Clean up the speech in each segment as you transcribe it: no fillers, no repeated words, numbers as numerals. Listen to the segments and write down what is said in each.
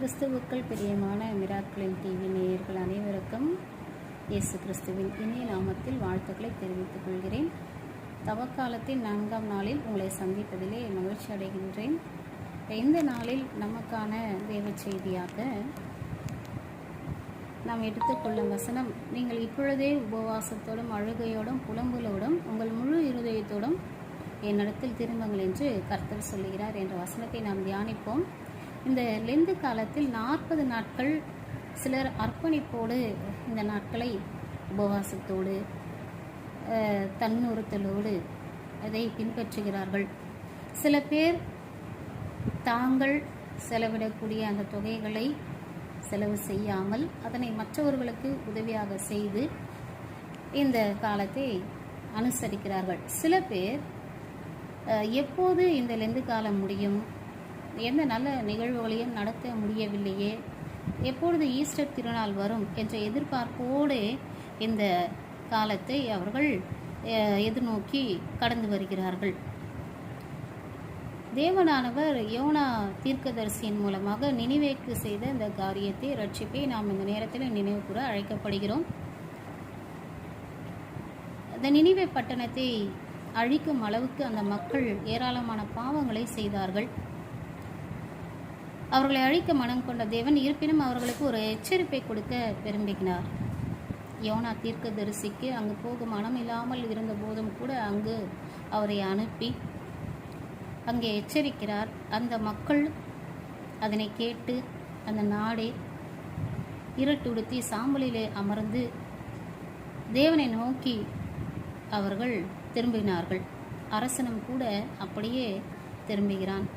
கிறிஸ்துவுக்குள் பிரியமான miracle TV நேயர்கள் அனைவருக்கும் இயேசு கிறிஸ்துவின் இனிய நாமத்தில் வாழ்த்துக்களை தெரிவித்துக் கொள்கிறேன். தவக்காலத்தின் 4ஆம் நாளில் உங்களை சந்திப்பதிலே மகிழ்ச்சி அடைகின்றேன். இந்த நாளில் நமக்கான தேவ செய்தியாக நாம் எடுத்துக்கொள்ளும் வசனம், நீங்கள் இப்பொழுதே உபவாசத்தோடும் அழுகையோடும் புலம்பலோடும் உங்கள் முழு இருதயத்தோடும் என்னிடத்தில் திரும்புங்கள் என்று கர்த்தர் சொல்லுகிறார் என்ற வசனத்தை நாம் தியானிப்போம். இந்த லெந்து காலத்தில் 40 நாட்கள் சிலர் அர்ப்பணிப்போடு இந்த நாட்களை உபவாசத்தோடு தன்னுறுத்தலோடு அதை பின்பற்றுகிறார்கள். சில பேர் தாங்கள் செலவிடக்கூடிய அந்த தொகைகளை செலவு செய்யாமல் அதனை மற்றவர்களுக்கு உதவியாக செய்து இந்த காலத்தை அனுசரிக்கிறார்கள். சில பேர் எப்போது இந்த லெந்து காலம் முடியும், எந்த நல்ல நிகழ்வுகளையும் நடத்த முடியவில்லையே, எப்பொழுது ஈஸ்டர் திருநாள் வரும் என்ற எதிர்பார்ப்போடு இந்த காலத்தை அவர்கள் எதிர்நோக்கி கடந்து வருகிறார்கள். தேவனானவர் யோனா தீர்க்கதரிசியின் மூலமாக நினிவேக்கு செய்த இந்த காரியத்தை ரட்சிப்பை நாம் இந்த நேரத்தில் நினைவு கூற அழைக்கப்படுகிறோம். அந்த நினிவே பட்டணத்தை அழிக்கும் அளவுக்கு அந்த மக்கள் ஏராளமான பாவங்களை செய்தார்கள். அவர்களை அழிக்க மனம் கொண்ட தேவன் இருப்பினும் அவர்களுக்கு ஒரு எச்சரிப்பை கொடுக்க விரும்பினார். யோனா தீர்க்கதரிசிக்கு அங்கு போக மனம் இல்லாமல் இருந்த போதும் கூட அங்கு அவரை அனுப்பி அங்கே எச்சரிக்கிறார். அந்த மக்கள் அதனை கேட்டு அந்த நாடே இருட்டுடுத்தி சாம்பலிலே அமர்ந்து தேவனை நோக்கி அவர்கள் திரும்பினார்கள். அரசனும் கூட அப்படியே திரும்புகிறான்.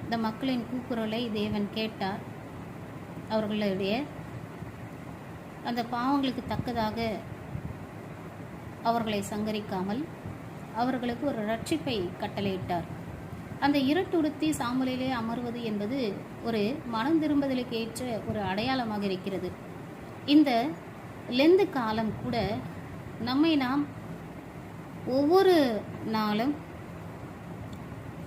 இந்த மக்களின் கூக்குரலை தேவன் கேட்டார். அவர்களுடைய அந்த பாவங்களுக்கு தக்கதாக அவர்களை சங்கரிக்காமல் அவர்களுக்கு ஒரு ரட்சிப்பை கட்டளையிட்டார். அந்த இருட்டுடுத்தி சாம்பலிலே அமர்வது என்பது ஒரு மனம் திரும்புதலுக்கு ஏற்ற ஒரு அடையாளமாக இருக்கிறது. இந்த லெந்து காலம் கூட நம்மை நாம் ஒவ்வொரு நாளும்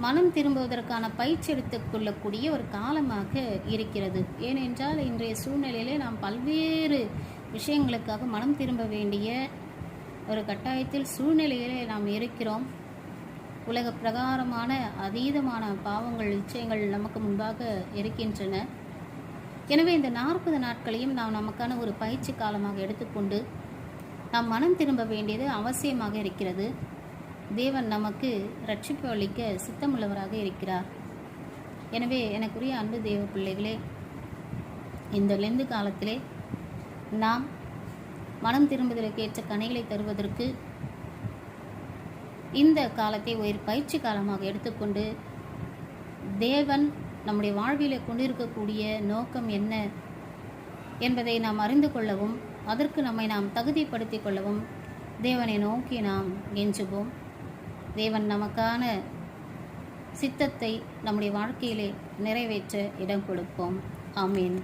மனம் திரும்புவதற்கான பயிற்சி எடுத்துக் கொள்ளக்கூடிய ஒரு காலமாக இருக்கிறது. ஏனென்றால் இன்றைய சூழ்நிலையிலே நாம் பல்வேறு விஷயங்களுக்காக மனம் திரும்ப வேண்டிய ஒரு கட்டாயத்தில் சூழ்நிலையிலே நாம் இருக்கிறோம். உலக பிரகாரமான அதீதமான பாவங்கள் நிச்சயங்கள் நமக்கு முன்பாக இருக்கின்றன. எனவே இந்த 40 நாட்களையும் நாம் நமக்கான ஒரு பயிற்சி காலமாக எடுத்துக்கொண்டு நாம் மனம் திரும்ப வேண்டியது அவசியமாக இருக்கிறது. தேவன் நமக்கு ரட்சிப்பு அளிக்க சித்தமுள்ளவராக இருக்கிறார். எனவே எனக்குரிய அன்பு தேவ பிள்ளைகளே, இந்த லெந்து காலத்திலே நாம் மனம் திரும்புதலுக்கு ஏற்ற கனிகளை தருவதற்கு இந்த காலத்தை ஒரு பயிற்சி காலமாக எடுத்துக்கொண்டு தேவன் நம்முடைய வாழ்விலே கொண்டிருக்கக்கூடிய நோக்கம் என்ன என்பதை நாம் அறிந்து கொள்ளவும் அதற்கு நம்மை நாம் தகுதிப்படுத்திக் கொள்ளவும் தேவனை நோக்கி நாம் கெஞ்சுவோம். தேவன் நமக்கான சித்தத்தை நம்முடைய வாழ்க்கையிலே நிறைவேற்ற இடம் கொடுப்போம். ஆமீன்.